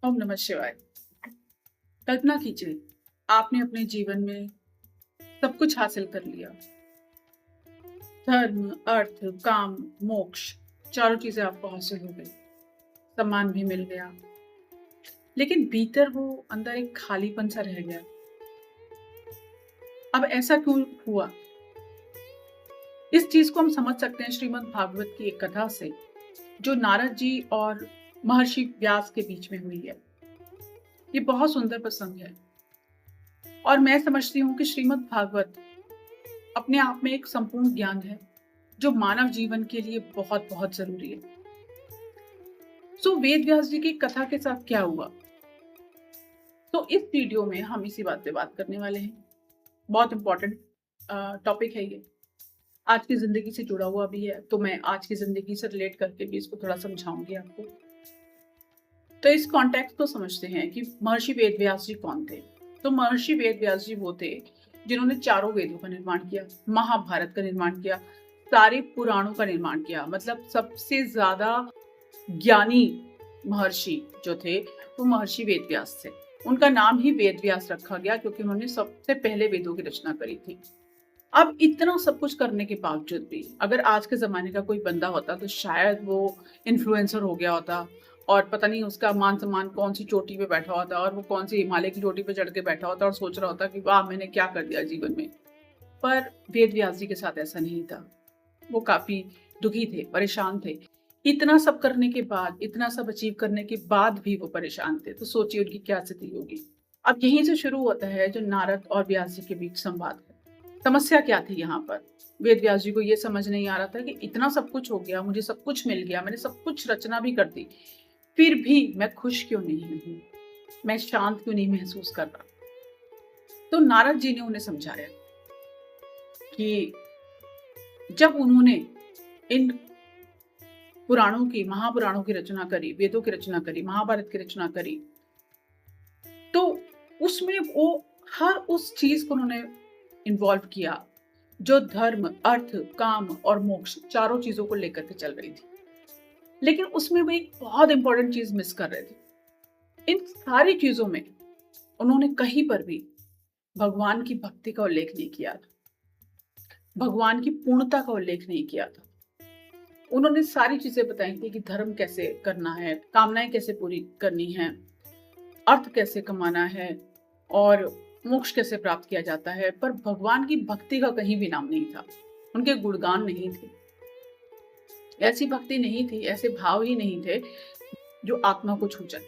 ओम नमः शिवाय। कल्पना कीजिए, आपने अपने जीवन में सब कुछ हासिल कर लिया। धर्म, अर्थ, काम, मोक्ष, चारों चीज़ें आपको हासिल हो गई। सम्मान भी मिल गया। लेकिन भीतर वो अंदर एक खालीपन-सा रह गया। अब ऐसा क्यों हुआ? इस चीज़ को हम समझ सकते हैं श्रीमद् भागवत की एक कथा से, जो नारद जी और महर्षि व्यास के बीच में हुई है। ये बहुत सुंदर प्रसंग है और मैं समझती हूँ कि श्रीमद् भागवत अपने आप में एक संपूर्ण ज्ञान है, जो मानव जीवन के लिए बहुत-बहुत ज़रूरी है। वेद व्यास जी की कथा के साथ क्या हुआ? इस वीडियो में हम इसी बात पे बात करने वाले हैं। बहुत इम्पोर्टेंट टॉपिक है ये। आज की ज़िंदगी से जुड़ा हुआ भी है, तो मैं आज की ज़िंदगी से रिलेट करके भी इसको थोड़ा समझाऊँगी आपको। तो इस कॉन्टेक्स्ट को समझते हैं कि महर्षि वेद व्यास जी कौन थे? तो महर्षि वेद व्यास जी वो थे, जिन्होंने चारों वेदों का निर्माण किया, महाभारत का निर्माण किया, सारे पुराणों का निर्माण किया। मतलब सबसे ज़्यादा ज्ञानी महर्षि जो थे, वो महर्षि वेद व्यास थे। उनका नाम ही वेद व्यास रखा गया क्योंकि उन्होंने सबसे पहले वेदों की रचना करी थी। अब इतना सब कुछ करने के बावजूद भी अगर आज के ज़माने का कोई बंदा होता तो शायद वो इन्फ्लुएंसर हो गया होता और पता नहीं उसका मान-सम्मान कौन-सी चोटी पे बैठा होता और वो कौन-सी हिमालय की चोटी पे चढ़ के बैठा होता और सोच रहा होता कि वाह! मैंने क्या कर दिया जीवन में। पर वेद व्यास जी के साथ ऐसा नहीं था। वो काफ़ी दुखी थे, परेशान थे। इतना सब करने के बाद, इतना सब अचीव करने के बाद भी वो परेशान थे, तो सोचिए उनकी क्या स्थिति होगी। अब यहीं से शुरू होता है जो नारद और व्यास जी के बीच संवाद है। समस्या क्या थी यहाँ पर? वेद व्यास जी को ये समझ नहीं आ रहा था कि इतना सब कुछ हो गया, मुझे सब कुछ मिल गया, मैंने सब कुछ रचना भी कर दी, फिर भी मैं खुश क्यों नहीं हूँ? मैं शांत क्यों नहीं महसूस कर रहा? तो नारद जी ने उन्हें समझाया कि जब उन्होंने इन पुराणों की, महापुराणों की रचना करी, वेदों की रचना करी, महाभारत की रचना करी, तो उसमें वो हर उस चीज़ को उन्होंने इन्वॉल्व किया, जो धर्म, अर्थ, काम और मोक्ष चारों चीज़ों को लेकर के चल रही थी। लेकिन उसमें वो एक बहुत इम्पोर्टेंट चीज़ मिस कर रहे थे। इन सारी चीज़ों में उन्होंने कहीं पर भी भगवान की भक्ति का उल्लेख नहीं किया था। भगवान की पूर्णता का उल्लेख नहीं किया था। उन्होंने सारी चीज़ें बताई थी कि धर्म कैसे करना है, कामनाएँ कैसे पूरी करनी हैं, अर्थ कैसे कमाना है और मोक्ष कैसे प्राप्त किया जाता है, पर भगवान की भक्ति का कहीं भी नाम नहीं था। उनके गुणगान नहीं थे। ऐसी भक्ति नहीं थी, ऐसे भाव ही नहीं थे जो आत्मा को छू जाए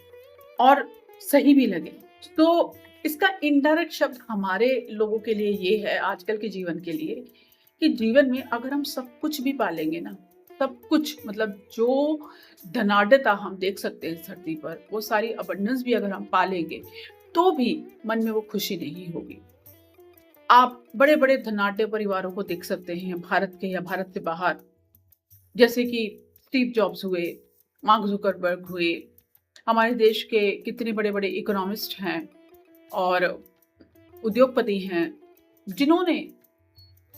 और सही भी लगे। तो इसका इनडायरेक्ट शब्द हमारे लोगों के लिए ये है, आजकल के जीवन के लिए, कि जीवन में अगर हम सब कुछ भी पालेंगे ना, सब कुछ मतलब जो धनाढ्यता हम देख सकते हैं इस धरती पर, वो सारी अबंडेंस भी अगर हम पालेंगे, तो भी मन में वो खुशी नहीं होगी। आप बड़े-बड़े धनाढ्य परिवारों को देख सकते हैं, भारत के या भारत से बाहर, जैसे कि स्टीव जॉब्स हुए, मार्क ज़ुकरबर्ग हुए, हमारे देश के कितने बड़े-बड़े इकोनॉमिस्ट हैं और उद्योगपति हैं, जिन्होंने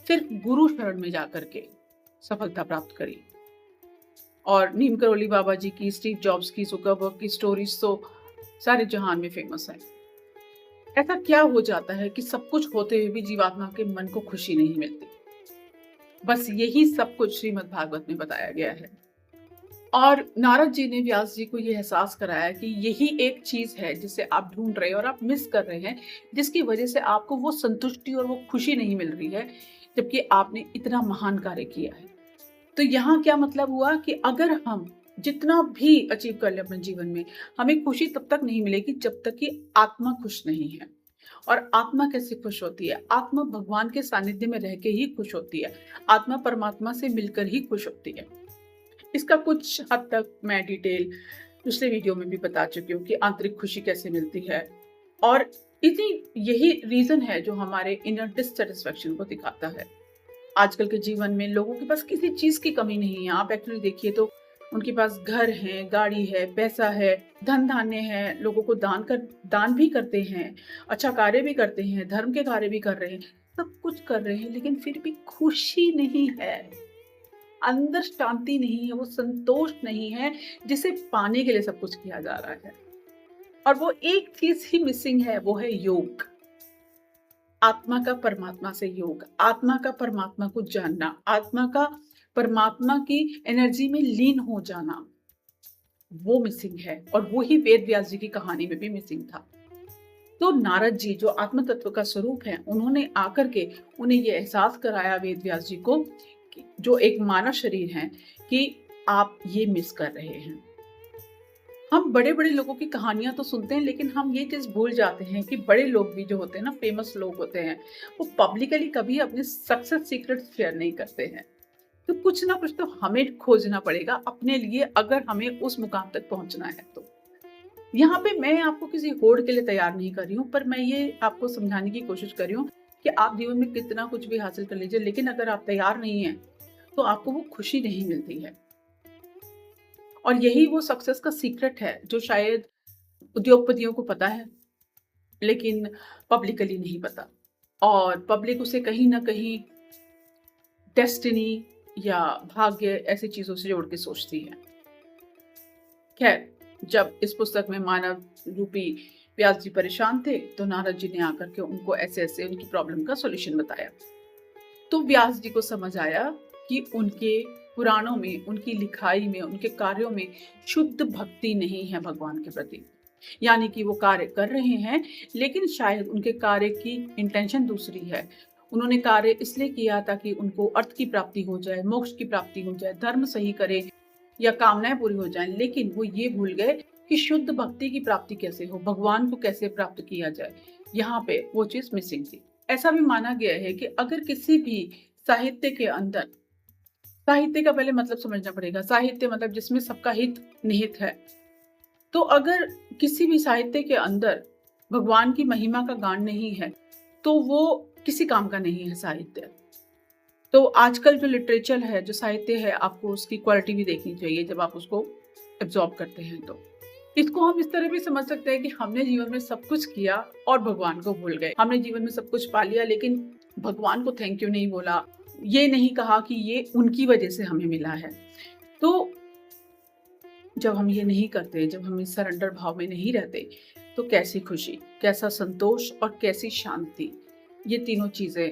सिर्फ़ गुरु शरण में जाकर के सफलता प्राप्त करी। और नीम करोली बाबा जी की, स्टीव जॉब्स की, ज़ुकरबर्ग की स्टोरीज़ तो सारे जहान में फ़ेमस हैं। ऐसा क्या हो जाता है कि सब कुछ होते हुए भी जीवात्मा के मन को खुशी नहीं मिलती? बस यही सब कुछ श्रीमद् भागवत में बताया गया है। और नारद जी ने व्यास जी को ये एहसास कराया कि यही एक चीज़ है जिसे आप ढूँढ रहे हैं और आप मिस कर रहे हैं, जिसकी वज़ह से आपको वो संतुष्टि और वो खुशी नहीं मिल रही है, जबकि आपने इतना महान कार्य किया है। तो यहाँ क्या मतलब हुआ कि अगर हम जितना भी अचीव कर लें अपने जीवन में, हमें खुशी तब तक नहीं मिलेगी जब तक कि आत्मा खुश नहीं है। और आत्मा कैसे खुश होती है? आत्मा भगवान के सानिध्य में रह के ही खुश होती है। आत्मा परमात्मा से मिलकर ही खुश होती है। इसका कुछ हद तक मैं डिटेल पिछले वीडियो में भी बता चुकी हूँ कि आंतरिक खुशी कैसे मिलती है और इसी यही रीज़न है जो हमारे इनर डिससैटिस्फैक्शन को दिखाता है। आजकल के जीवन में लोगों के पास किसी चीज़ की कमी नहीं है। आप एक्चुअली देखिए तो उनके पास घर है, गाड़ी है, पैसा है, धन-धान्य है, लोगों को दान भी करते हैं, अच्छा कार्य भी करते हैं, धर्म के कार्य भी कर रहे हैं, सब कुछ कर रहे हैं, लेकिन फिर भी खुशी नहीं है। अंदर शांति नहीं है, वो संतोष नहीं है, जिसे पाने के लिए सब कुछ किया जा रहा है। और वो एक चीज ही मिसिंग है, वो है योग। आत्मा का परमात्मा से योग, आत्मा का परमात्मा को जानना, आत्मा का परमात्मा की एनर्जी में लीन हो जाना, वो मिसिंग है। और वो ही वेद व्यास जी की कहानी में भी मिसिंग था। तो नारद जी जो आत्म तत्व का स्वरूप है, उन्होंने आकर के उन्हें ये एहसास कराया वेद व्यास जी को, जो एक मानव शरीर है, कि आप ये मिस कर रहे हैं। हम बड़े बड़े लोगों की कहानियां तो सुनते हैं, लेकिन हम ये चीज भूल जाते हैं कि बड़े लोग भी जो होते हैं ना, फेमस लोग होते हैं, वो पब्लिकली कभी अपने सक्सेस सीक्रेट शेयर नहीं करते हैं। तो कुछ ना कुछ तो हमें खोजना पड़ेगा अपने लिए, अगर हमें उस मुकाम तक पहुंचना है। तो यहाँ पे मैं आपको किसी होड़ के लिए तैयार नहीं कर रही हूँ, पर मैं ये आपको समझाने की कोशिश कर रही हूँ कि आप जीवन में कितना कुछ भी हासिल कर लीजिए, लेकिन अगर आप तैयार नहीं हैं तो आपको वो खुशी नहीं मिलती है। और यही वो सक्सेस का सीक्रेट है जो शायद उद्योगपतियों को पता है, लेकिन पब्लिकली नहीं पता। और पब्लिक उसे कहीं ना कहीं डेस्टिनी या भाग्य ऐसी चीजों से जोड़ के सोचती है। खैर, जब इस पुस्तक में मानव रूपी व्यास जी परेशान थे, तो नारद जी ने आकर के उनको ऐसे ऐसे उनकी प्रॉब्लम का सॉल्यूशन बताया। तो व्यास जी को समझ आया कि उनके पुराणों में, उनकी लिखाई में, उनके कार्यों में शुद्ध भक्ति नहीं है भगवान के प्रति। यानी कि वो कार्य कर रहे हैं, लेकिन शायद उनके कार्य की इंटेंशन दूसरी है। उन्होंने कार्य इसलिए किया ताकि उनको अर्थ की प्राप्ति हो जाए, मोक्ष की प्राप्ति हो जाए, धर्म सही करे या कामनाएं पूरी हो जाएं, लेकिन वो ये भूल गए कि शुद्ध भक्ति की प्राप्ति कैसे हो, भगवान को कैसे प्राप्त किया जाए। यहाँ पे वो चीज मिसिंग थी। ऐसा भी माना गया है कि अगर किसी भी साहित्य के अंदर, साहित्य का पहले मतलब समझना पड़ेगा, साहित्य मतलब जिसमें सबका हित निहित है। तो अगर किसी भी साहित्य के अंदर भगवान की महिमा का गान नहीं है, तो वो किसी काम का नहीं है साहित्य। तो आजकल जो लिटरेचर है, जो साहित्य है, आपको उसकी क्वालिटी भी देखनी चाहिए जब आप उसको एब्जॉर्ब करते हैं। तो इसको हम इस तरह भी समझ सकते हैं कि हमने जीवन में सब कुछ किया और भगवान को भूल गए। हमने जीवन में सब कुछ पा लिया, लेकिन भगवान को थैंक यू नहीं बोला, ये नहीं कहा कि ये उनकी वजह से हमें मिला है। तो जब हम ये नहीं करते, जब हम इस सरेंडर भाव में नहीं रहते, तो कैसी खुशी, कैसा संतोष और कैसी शांति, ये तीनों चीजें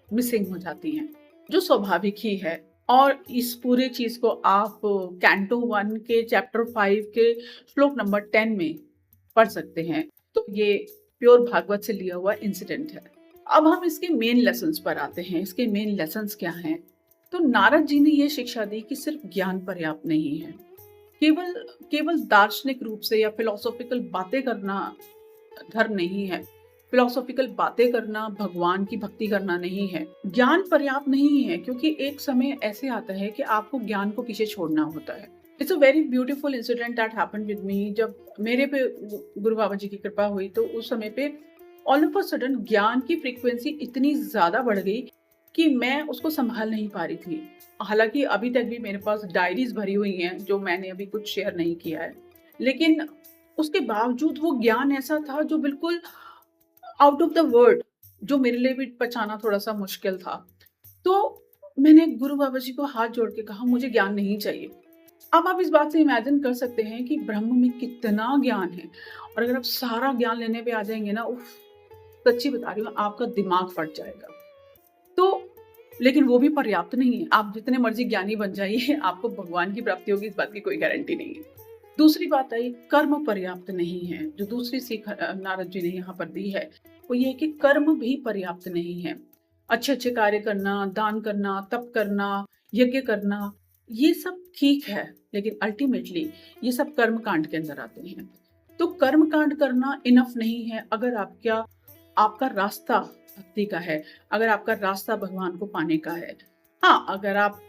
मिसिंग हो जाती हैं, जो स्वाभाविक ही है। और इस पूरे चीज को आप कैंटो 1 के चैप्टर 5 के श्लोक नंबर 10 में पढ़ सकते हैं। तो ये प्योर भागवत से लिया हुआ इंसिडेंट है। अब हम इसके मेन लेसन्स पर आते हैं। इसके मेन लेसन्स क्या हैं? तो नारद जी ने ये शिक्षा दी कि सिर्फ ज्ञान पर्याप्त नहीं है। केवल केवल दार्शनिक रूप से या फिलोसॉफिकल बातें करना धर्म नहीं है। फिलोसॉफिकल बातें करना भगवान की भक्ति करना नहीं है। ज्ञान पर्याप्त नहीं है, क्योंकि एक समय ऐसे आता है कि आपको ज्ञान को पीछे छोड़ना होता है। It's a very beautiful incident that happened with me. जब मेरे पे गुरु बाबा जी की कृपा हुई, तो उस समय पे ऑल ऑफ अ सडन ज्ञान की फ्रीक्वेंसी इतनी ज्यादा बढ़ गई कि मैं उसको संभाल नहीं पा रही थी। हालांकि अभी तक भी मेरे पास डायरीज भरी हुई हैं जो मैंने अभी कुछ शेयर नहीं किया है, लेकिन उसके बावजूद वो ज्ञान ऐसा था जो बिल्कुल आउट ऑफ द वर्ड, जो मेरे लिए भी पहचाना थोड़ा सा मुश्किल था। तो मैंने गुरु बाबा जी को हाथ जोड़ के कहा, मुझे ज्ञान नहीं चाहिए। अब आप इस बात से इमेजिन कर सकते हैं कि ब्रह्म में कितना ज्ञान है, और अगर आप सारा ज्ञान लेने पे आ जाएंगे ना, उफ, सच्ची बता रही हूँ, आपका दिमाग फट जाएगा। तो लेकिन वो भी पर्याप्त नहीं है। आप जितने मर्जी ज्ञानी बन जाइए, आपको भगवान की प्राप्ति होगी, इस बात की कोई गारंटी नहीं है। दूसरी बात आई, कर्म पर्याप्त नहीं है। जो दूसरी सीख नारद जी ने यहाँ पर दी है, वो ये है कि कर्म भी पर्याप्त नहीं है। अच्छे अच्छे कार्य करना, दान करना, तप करना, यज्ञ करना, ये सब ठीक है, लेकिन अल्टीमेटली ये सब कर्म कांड के अंदर आते हैं। तो कर्म कांड करना इनफ नहीं है अगर आपका रास्ता भक्ति का है, अगर आपका रास्ता भगवान को पाने का है। हाँ, अगर आप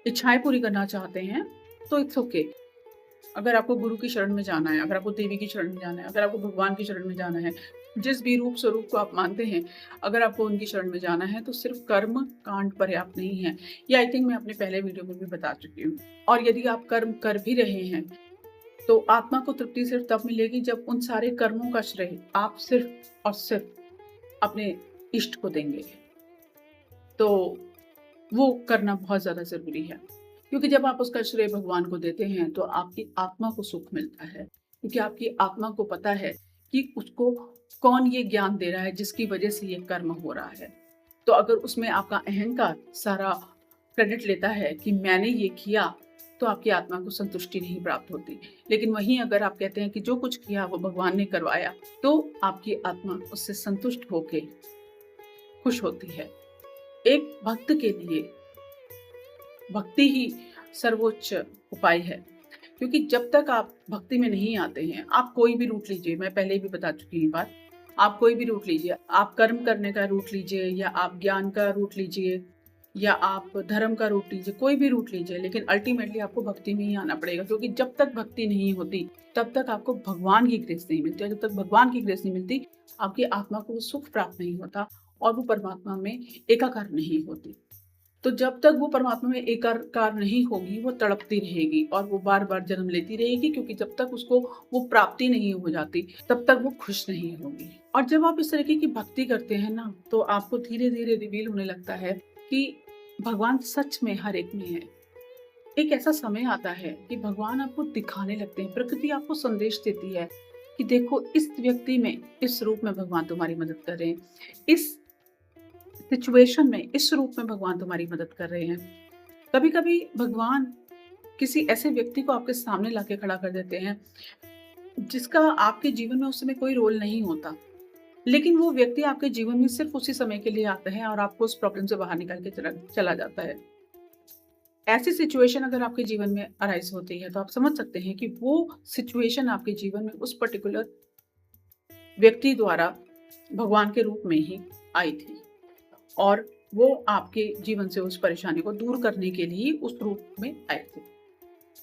इच्छाएं पूरी करना चाहते हैं तो इट्स ओके। अगर आपको गुरु की शरण में जाना है, अगर आपको देवी की शरण में जाना है, अगर आपको भगवान की शरण में जाना है, जिस भी रूप स्वरूप को आप मानते हैं, अगर आपको उनकी शरण में जाना है, तो सिर्फ कर्म कांड पर्याप्त नहीं है। ये आई थिंक मैं अपने पहले वीडियो में भी बता चुकी हूँ। और यदि आप कर्म कर भी रहे हैं, तो आत्मा को तृप्ति सिर्फ तब मिलेगी जब उन सारे कर्मों का श्रेय आप सिर्फ और सिर्फ अपने इष्ट को देंगे। तो वो करना बहुत ज्यादा जरूरी है, क्योंकि जब आप उसका श्रेय भगवान को देते हैं, तो आपकी आत्मा को सुख मिलता है। क्योंकि आपकी आत्मा को पता है कि उसको कौन ये ज्ञान दे रहा है जिसकी वजह से ये कर्म हो रहा है। तो अगर उसमें आपका अहंकार सारा क्रेडिट लेता है कि मैंने ये किया, तो आपकी आत्मा को संतुष्टि नहीं प्राप्त होती। लेकिन वहीं अगर आप कहते हैं कि जो कुछ किया वो भगवान ने करवाया, तो आपकी आत्मा उससे संतुष्ट होके खुश होती है। एक भक्त के लिए भक्ति ही सर्वोच्च उपाय है, क्योंकि जब तक आप भक्ति में नहीं आते हैं, आप कोई भी रूट लीजिए, मैं पहले भी बता चुकी हूँ बात, आप कोई भी रूट लीजिए, आप कर्म करने का रूट लीजिए या आप ज्ञान का रूट लीजिए या आप धर्म का रूट लीजिए, कोई भी रूट लीजिए, लेकिन अल्टीमेटली आपको भक्ति में ही आना पड़ेगा, क्योंकि जब तक भक्ति नहीं होती तब तक आपको भगवान की ग्रेस नहीं मिलती, और जब तक भगवान की ग्रेस नहीं मिलती आपकी आत्मा को वो सुख प्राप्त नहीं होता और वो परमात्मा में एकाकार नहीं होती। तो जब तक वो परमात्मा में एकाकार नहीं होगी, वो तड़पती रहेगी और वो बार बार जन्म लेती रहेगी, क्योंकि जब तक उसको वो प्राप्ति नहीं हो जाती तब तक वो खुश नहीं होगी। और जब आप इस तरीके की भक्ति करते हैं ना, तो आपको धीरे धीरे रिवील होने लगता है कि भगवान सच में हर एक में है। एक ऐसा समय आता है कि भगवान आपको दिखाने लगते हैं, प्रकृति आपको संदेश देती है कि देखो इस व्यक्ति में, इस रूप में भगवान तुम्हारी मदद कर रहे हैं, इस सिचुएशन में, इस रूप में भगवान तुम्हारी मदद कर रहे हैं। कभी कभी भगवान किसी ऐसे व्यक्ति को आपके सामने लाके खड़ा कर देते हैं जिसका आपके जीवन में उस समय कोई रोल नहीं होता, लेकिन वो व्यक्ति आपके जीवन में सिर्फ उसी समय के लिए आता है और आपको उस प्रॉब्लम से बाहर निकाल के चला जाता है। ऐसी सिचुएशन अगर आपके जीवन में अराइज होती है, तो आप समझ सकते हैं कि वो सिचुएशन आपके जीवन में उस पर्टिकुलर व्यक्ति द्वारा भगवान के रूप में ही आई थी, और वो आपके जीवन से उस परेशानी को दूर करने के लिए उस रूप में आए थे।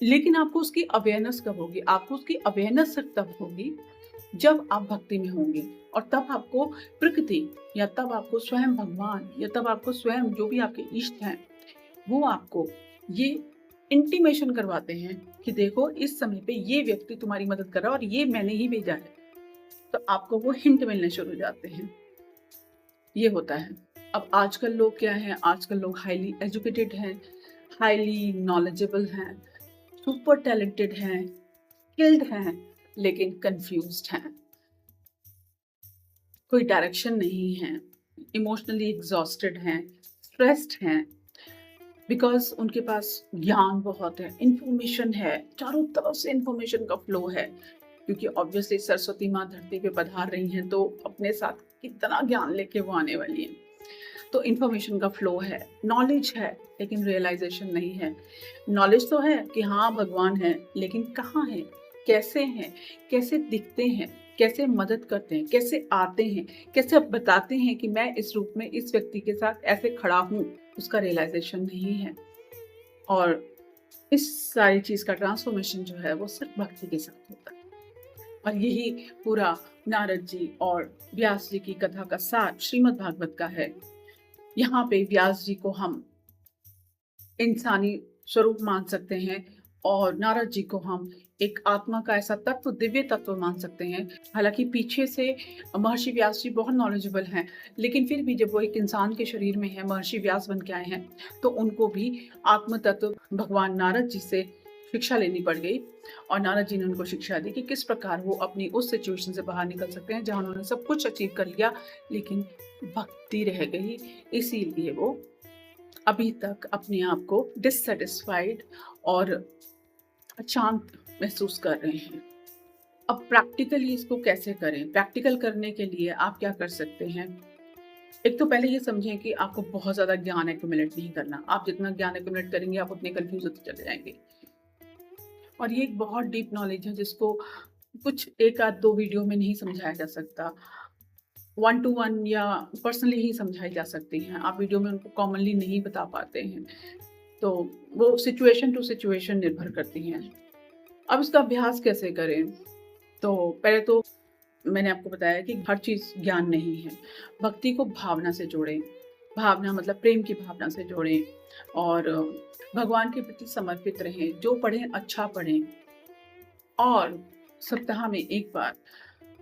लेकिन आपको उसकी अवेयरनेस कब होगी? आपको उसकी अवेयरनेस तब होगी जब आप भक्ति में होंगे, और तब आपको प्रकृति या तब आपको स्वयं भगवान या तब आपको स्वयं जो भी आपके इष्ट हैं, वो आपको ये इंटीमेशन करवाते हैं कि देखो इस समय पे ये व्यक्ति तुम्हारी मदद कर रहा है और ये मैंने ही भेजा है। तो आपको वो हिंट मिलने शुरू हो जाते हैं। ये होता है। अब आजकल लोग क्या हैं? आजकल लोग हाईली एजुकेटेड हैं, हाईली नॉलेजेबल हैं, सुपर टैलेंटेड हैं, स्किल्ड हैं, लेकिन कंफ्यूज्ड हैं। कोई डायरेक्शन नहीं है, इमोशनली एग्जॉस्टेड हैं, स्ट्रेस्ड हैं, बिकॉज उनके पास ज्ञान बहुत है, इंफॉर्मेशन है, चारों तरफ से इंफॉर्मेशन का फ्लो है, क्योंकि ऑब्वियसली सरस्वती माँ धरती पे पधार रही हैं, तो अपने साथ कितना ज्ञान लेके वो आने वाली हैं। तो इंफॉर्मेशन का फ्लो है, नॉलेज है, लेकिन रियलाइजेशन नहीं है। नॉलेज तो है कि हाँ भगवान है, लेकिन कहाँ है, कैसे हैं, कैसे दिखते हैं, कैसे मदद करते हैं, कैसे आते हैं, कैसे बताते हैं कि मैं इस रूप में इस व्यक्ति के साथ ऐसे खड़ा हूँ, उसका रियलाइजेशन नहीं है। और इस सारी चीज का ट्रांसफॉर्मेशन जो है वो सिर्फ भक्ति के साथ होता है। और यही पूरा नारद जी और व्यास जी की कथा का सार श्रीमद् भागवत का है। यहाँ पे व्यास जी को हम इंसानी स्वरूप मान सकते हैं और नारद जी को हम एक आत्मा का ऐसा तत्व, दिव्य तत्व मान सकते हैं। हालांकि पीछे से महर्षि व्यास जी बहुत नॉलेजेबल हैं, लेकिन फिर भी जब वो एक इंसान के शरीर में है, महर्षि व्यास बन के आए हैं, तो उनको भी आत्म तत्व भगवान नारद जी से शिक्षा लेनी पड़ गई। और नारद जी ने उनको शिक्षा दी कि किस प्रकार वो अपनी उस सिचुएशन से बाहर निकल सकते हैं जहां उन्होंने सब कुछ अचीव कर लिया, लेकिन भक्ति रह गई। इसीलिए वो अभी तक अपने आप को डिससेटिस्फाइड और अशांत महसूस कर रहे हैं। अब प्रैक्टिकली इसको कैसे करें? प्रैक्टिकल करने के लिए आप क्या कर सकते हैं? एक तो पहले ये समझें कि आपको बहुत ज़्यादा ज्ञान एक्युमुलेट नहीं करना। आप जितना ज्ञान एक्युमुलेट करेंगे, आप उतने कंफ्यूज होते चले जाएंगे। और ये एक बहुत डीप नॉलेज है जिसको कुछ एक आध दो वीडियो में नहीं समझाया जा सकता। 1 to 1 या पर्सनली ही समझाई जा सकती हैं। आप वीडियो में उनको कॉमनली नहीं बता पाते हैं, तो वो सिचुएशन टू सिचुएशन निर्भर करती हैं। अब इसका अभ्यास कैसे करें? तो पहले तो मैंने आपको बताया कि हर चीज़ ज्ञान नहीं है। भक्ति को भावना से जोड़ें। भावना मतलब प्रेम की भावना से जोड़ें और भगवान के प्रति समर्पित रहें। जो पढ़ें अच्छा पढ़ें, और सप्ताह में एक बार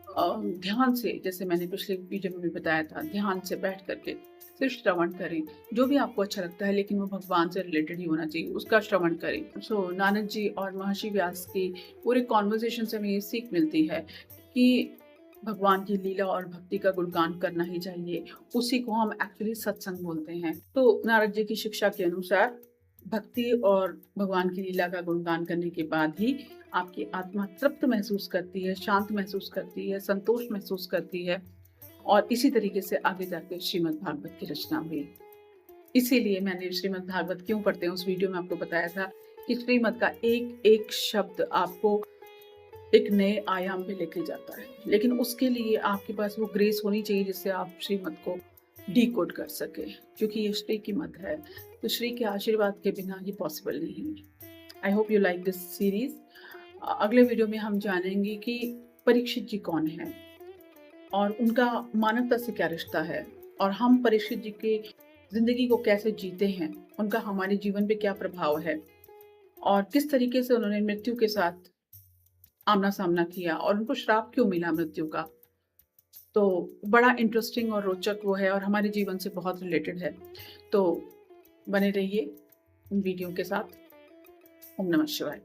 ध्यान से, जैसे मैंने पिछले वीडियो में भी बताया था, ध्यान से बैठ करके सिर्फ श्रवण करें। जो भी आपको अच्छा लगता है लेकिन वो भगवान से रिलेटेड ही होना चाहिए, उसका श्रवण करें। सो नानक जी और महर्षि व्यास की पूरे कॉन्वर्सेशन से हमें ये सीख मिलती है कि भगवान की लीला और भक्ति का गुणगान करना ही चाहिए। उसी को हम एक्चुअली सत्संग बोलते हैं। तो नारद जी की शिक्षा के अनुसार भक्ति और भगवान की लीला का गुणगान करने के बाद ही आपकी आत्मा तृप्त महसूस करती है, शांत महसूस करती है, संतोष महसूस करती है और इसी तरीके से आगे जाके श्रीमद् भागवत की रचना हुई। इसीलिए मैंने श्रीमद् भागवत क्यों पढ़ते हैं उस वीडियो में आपको बताया था कि श्रीमद् का एक एक शब्द आपको एक नए आयाम पे लेके जाता है, लेकिन उसके लिए आपके पास वो ग्रेस होनी चाहिए जिससे आप श्रीमद् को डिकोड कर सके, क्योंकि ये श्री की मत है, तो श्री के आशीर्वाद के बिना ये पॉसिबल नहीं है। I hope you like this series. अगले वीडियो में हम जानेंगे कि परीक्षित जी कौन है और उनका मानवता से क्या रिश्ता है और हम परीक्षित जी की जिंदगी को कैसे जीते हैं, उनका हमारे जीवन पे क्या प्रभाव है और किस तरीके से उन्होंने मृत्यु के साथ आमना सामना किया और उनको श्राप क्यों मिला मृत्यु का। तो बड़ा इंटरेस्टिंग और रोचक वो है और हमारे जीवन से बहुत रिलेटेड है। तो बने रहिए उन वीडियो के साथ। ओम नमः शिवाय।